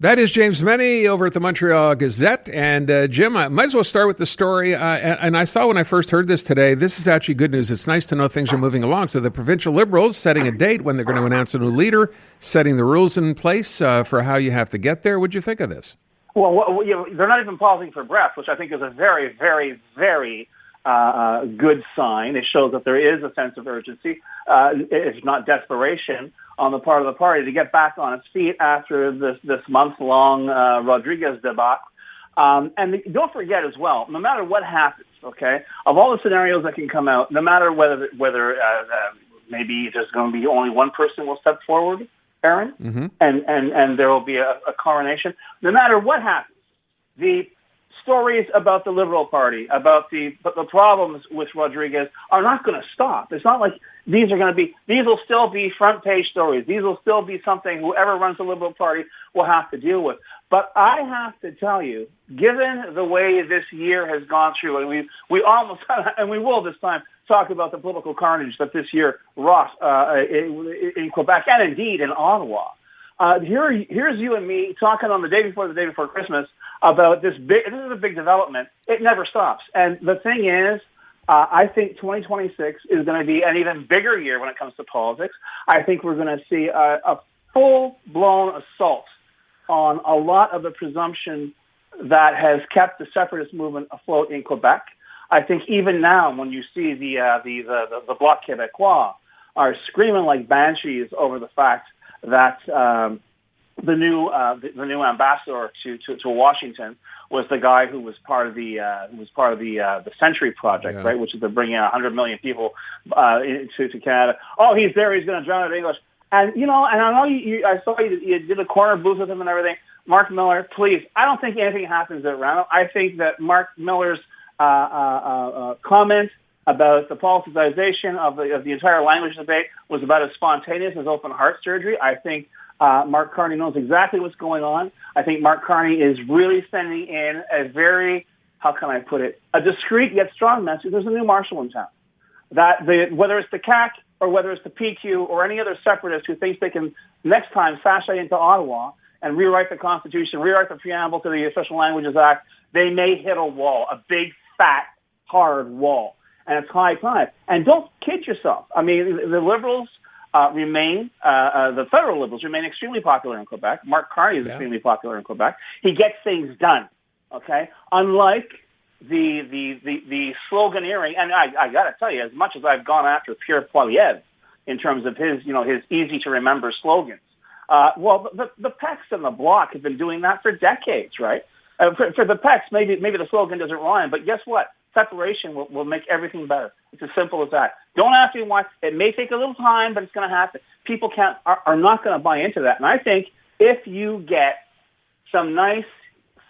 That is James Mennie over at the Montreal Gazette. And Jim, I might as well start with the story. And I saw when I first heard this today, this is actually good news. It's nice to know things are moving along. So the provincial Liberals setting a date when they're going to announce a new leader, setting the rules in place for how you have to get there. What'd you think of this? Well, they're not even pausing for breath, which I think is a very, very, very good sign. It shows that there is a sense of urgency, if not desperation, on the part of the party to get back on its feet after this month-long Rodriguez debacle. And don't forget as well, no matter what happens, okay, of all the scenarios that can come out, no matter whether maybe there's going to be only one person will step forward, Aaron, and there will be a coronation. No matter what happens, the stories about the Liberal Party, about the problems with Rodriguez are not going to stop. It's not like these will still be front page stories. These will still be something whoever runs the Liberal Party will have to deal with. But I have to tell you, given the way this year has gone through, and we almost, and we will this time, talk about the political carnage that this year wrought in Quebec and indeed in Ottawa. Here's you and me talking on the day before Christmas about this is a big development. It never stops. And the thing is, I think 2026 is going to be an even bigger year when it comes to politics. I think we're going to see a full-blown assault on a lot of the presumption that has kept the separatist movement afloat in Quebec. I think even now, when you see the Bloc Québécois are screaming like banshees over the fact that the new ambassador to Washington was the guy who was part of the Century Project, yeah, right, which is to bring in 100 million people to Canada. Oh, he's there. He's going to drown out English. And and I know I saw you did a corner booth with him and everything. Mark Miller, please. I don't think anything happens at random. I think that Mark Miller's comment about the politicization of the entire language debate was about as spontaneous as open heart surgery. I think Mark Carney knows exactly what's going on. I think Mark Carney is really sending in a very, how can I put it, a discreet yet strong message. There's a new marshal in town. Whether it's the CAC or whether it's the PQ or any other separatist who thinks they can next time sashay into Ottawa and rewrite the Constitution, rewrite the preamble to the Official Languages Act, they may hit a wall, a big, fat, hard wall. And it's high time. And don't kid yourself. I mean, the Liberals remain, the federal Liberals remain extremely popular in Quebec. Mark Carney is extremely popular in Quebec. He gets things done, okay? Unlike the sloganeering, and I got to tell you, as much as I've gone after Pierre Poilievre in terms of his easy-to-remember slogans, the PECs and the Bloc have been doing that for decades, right? For the PECs, maybe the slogan doesn't rhyme, but guess what? Separation will make everything better. It's as simple as that. Don't ask me why. It may take a little time, but it's going to happen. People are not going to buy into that. And I think if you get some nice,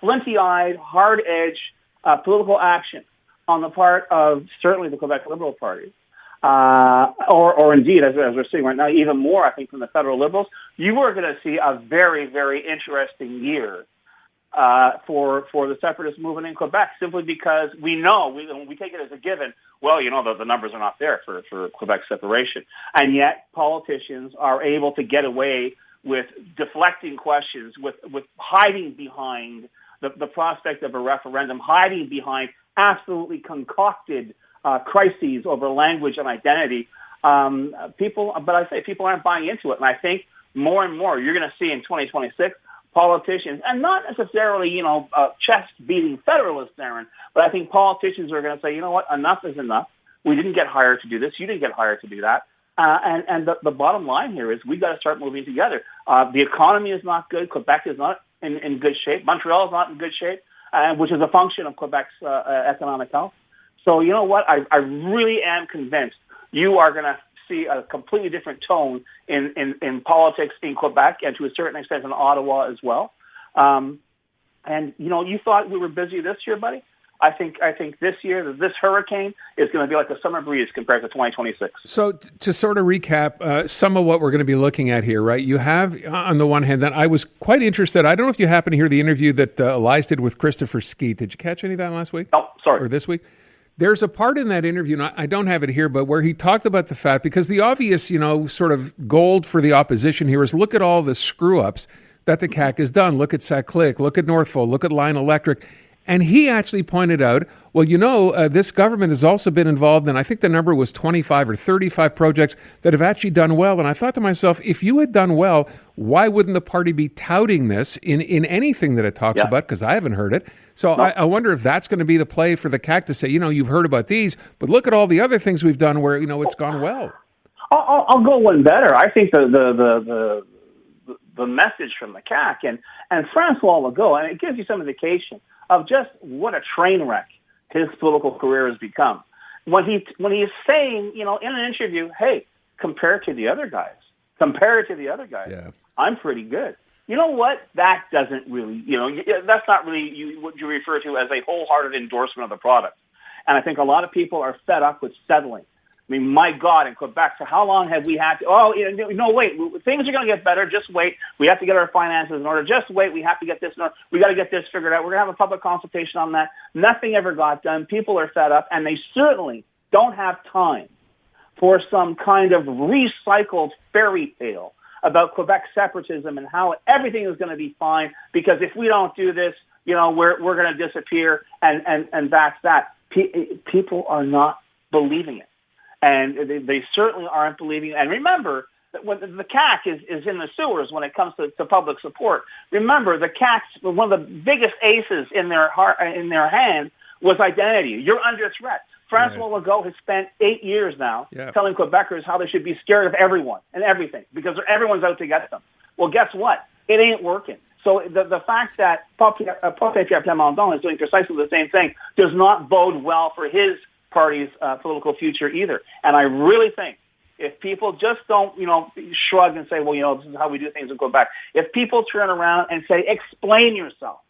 flinty-eyed, hard-edged political action on the part of certainly the Quebec Liberal Party, or indeed, as we're seeing right now, even more, I think, from the federal Liberals, you are going to see a very, very interesting year for the separatist movement in Quebec, simply because we know, we take it as a given, well, the numbers are not there for Quebec separation. And yet politicians are able to get away with deflecting questions, with hiding behind the prospect of a referendum, hiding behind absolutely concocted crises over language and identity. People aren't buying into it. And I think more and more you're going to see in 2026 politicians, and not necessarily, chest-beating federalists, Aaron, but I think politicians are going to say, you know what, enough is enough. We didn't get hired to do this. You didn't get hired to do that. And the bottom line here is we've got to start moving together. The economy is not good. Quebec is not in good shape. Montreal is not in good shape, which is a function of Quebec's economic health. So you know what? I really am convinced you are going to see a completely different tone in politics in Quebec and to a certain extent in Ottawa as well. And you thought we were busy this year, buddy? I think this year, this hurricane is going to be like a summer breeze compared to 2026. So to sort of recap some of what we're going to be looking at here, right? You have, on the one hand, that I was quite interested. I don't know if you happen to hear the interview that Elias did with Christopher Skeet. Did you catch any of that last week? Oh, sorry. Or this week? There's a part in that interview, and I don't have it here, but where he talked about the fact, because the obvious, sort of gold for the opposition here is look at all the screw-ups that the CAQ has done. Look at Saclick, look at Northfold, look at Lion Electric. And he actually pointed out, well, this government has also been involved in, I think the number was 25 or 35 projects that have actually done well. And I thought to myself, if you had done well, why wouldn't the party be touting this in anything that it talks about? Because I haven't heard it. So I wonder if that's going to be the play for the CAQ to say, you've heard about these, but look at all the other things we've done where, it's gone well. I'll go one better. I think the message from the CAQ and Francois Legault, and it gives you some indication of just what a train wreck his political career has become. When he is saying, in an interview, hey, compared to the other guys, I'm pretty good. You know what? That doesn't really, that's not really what you refer to as a wholehearted endorsement of the product. And I think a lot of people are fed up with settling. I mean, my God, in Quebec, for how long have we had to, wait, things are going to get better. Just wait. We have to get our finances in order. Just wait. We have to get this in order. We got to get this figured out. We're going to have a public consultation on that. Nothing ever got done. People are fed up, and they certainly don't have time for some kind of recycled fairy tale about Quebec separatism and how everything is going to be fine because if we don't do this, we're going to disappear, and that's that. People are not believing it. And they certainly aren't believing. And remember that when the CAQ is in the sewers when it comes to public support. Remember, the CAQ, one of the biggest aces in their hand was identity. You're under threat. Francois Legault has spent 8 years now telling Quebecers how they should be scared of everyone and everything because everyone's out to get them. Well, guess what? It ain't working. So the fact that Paul Pierre Plamondon is doing precisely the same thing does not bode well for his party's political future either. And I really think if people just don't, shrug and say, well, this is how we do things in Quebec. If people turn around and say, explain yourself.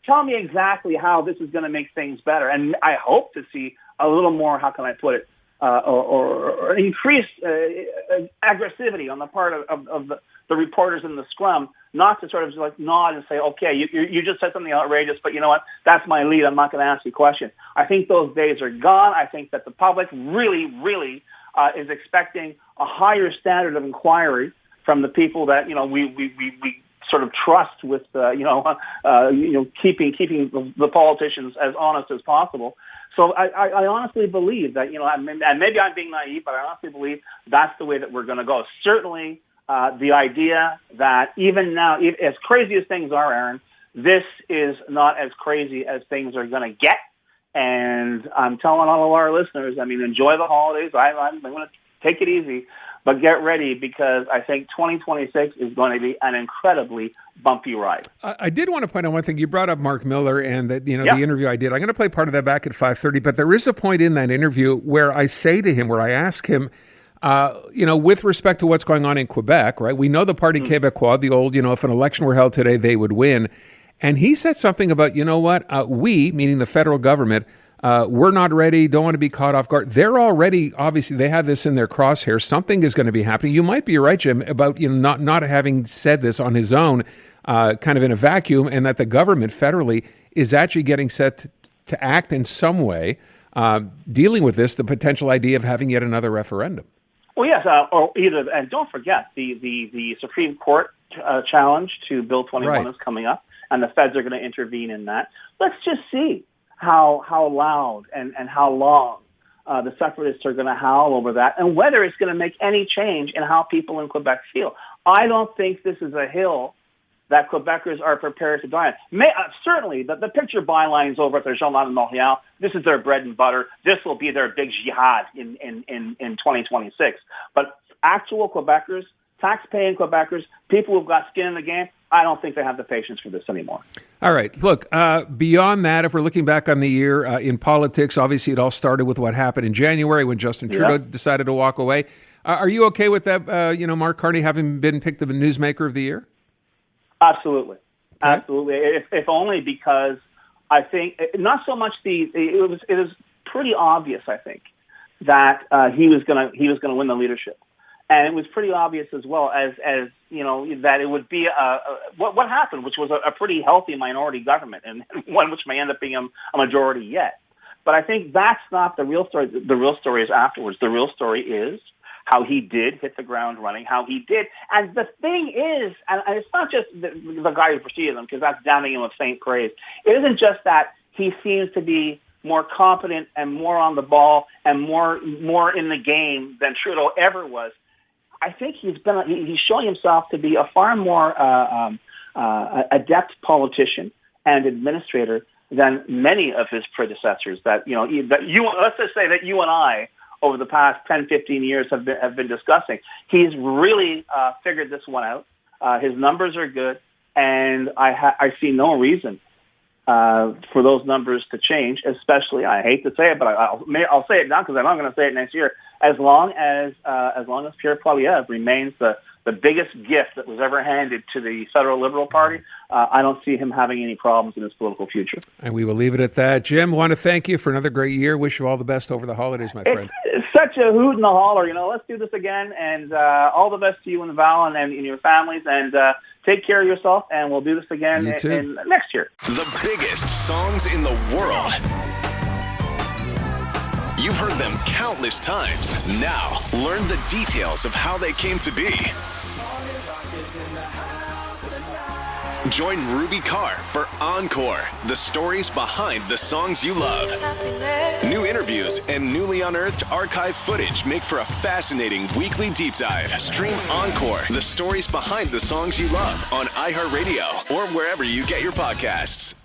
Tell me exactly how this is going to make things better. And I hope to see a little more, how can I put it, or increased aggressivity on the part of the reporters in the scrum, not to sort of just nod and say, okay, you just said something outrageous, but you know what? That's my lead. I'm not going to ask you a question. I think those days are gone. I think that the public really, really is expecting a higher standard of inquiry from the people that, we sort of trust with, keeping the politicians as honest as possible. So I honestly believe that, and maybe I'm being naive, but I honestly believe that's the way that we're going to go. Certainly, the idea that even now, as crazy as things are, Aaron, this is not as crazy as things are going to get. And I'm telling all of our listeners, enjoy the holidays. I'm going to take it easy, but get ready because I think 2026 is going to be an incredibly bumpy ride. I did want to point out one thing. You brought up Mark Miller and that, the interview I did. I'm going to play part of that back at 5:30, but there is a point in that interview where I ask him, with respect to what's going on in Quebec, right? We know the Parti Québécois, the old, if an election were held today, they would win. And he said something about, we, meaning the federal government, we're not ready, don't want to be caught off guard. They're already, obviously, they have this in their crosshairs. Something is going to be happening. You might be right, Jim, about not having said this on his own, kind of in a vacuum, and that the government federally is actually getting set to act in some way, dealing with this, the potential idea of having yet another referendum. Well, yes, and don't forget, the Supreme Court challenge to Bill 21 is coming up, and the feds are going to intervene in that. Let's just see how loud and how long the separatists are going to howl over that, and whether it's going to make any change in how people in Quebec feel. I don't think this is a hill that Quebecers are prepared to die on. Certainly, the picture bylines over at the Journal de Montreal, this is their bread and butter. This will be their big jihad in 2026. But actual Quebecers, tax-paying Quebecers, people who've got skin in the game, I don't think they have the patience for this anymore. All right. Look, beyond that, if we're looking back on the year in politics, obviously it all started with what happened in January when Justin Trudeau decided to walk away. Are you okay with that, Mark Carney having been picked the newsmaker of the year? Absolutely. Okay. Absolutely. If only because I think, not so much it was pretty obvious, I think, that he was going to win the leadership. And it was pretty obvious as well as that it would be what happened, which was a pretty healthy minority government, and one which may end up being a majority yet. But I think that's not the real story. The real story is afterwards. The real story is how he did hit the ground running, how he did. And the thing is, and it's not just the guy who preceded him, because that's damning him with faint praise. It isn't just that he seems to be more competent and more on the ball and more in the game than Trudeau ever was. I think he's showing himself to be a far more adept politician and administrator than many of his predecessors. Let's just say that you and I, over the past 10, 15 years, have been discussing. He's really figured this one out. His numbers are good, and I see no reason for those numbers to change. Especially, I hate to say it, but I'll say it now because I'm not going to say it next year. As long as Pierre Poilievre remains the biggest gift that was ever handed to the federal Liberal Party, I don't see him having any problems in his political future. And we will leave it at that. Jim, want to thank you for another great year. Wish you all the best over the holidays, my friend. It's such a hoot and a holler. Let's do this again. And all the best to you and Val and your families. And take care of yourself. And we'll do this again in next year. The biggest songs in the world. You've heard them countless times. Now, learn the details of how they came to be. Join Ruby Carr for Encore, the stories behind the songs you love. New interviews and newly unearthed archive footage make for a fascinating weekly deep dive. Stream Encore, the stories behind the songs you love on iHeartRadio or wherever you get your podcasts.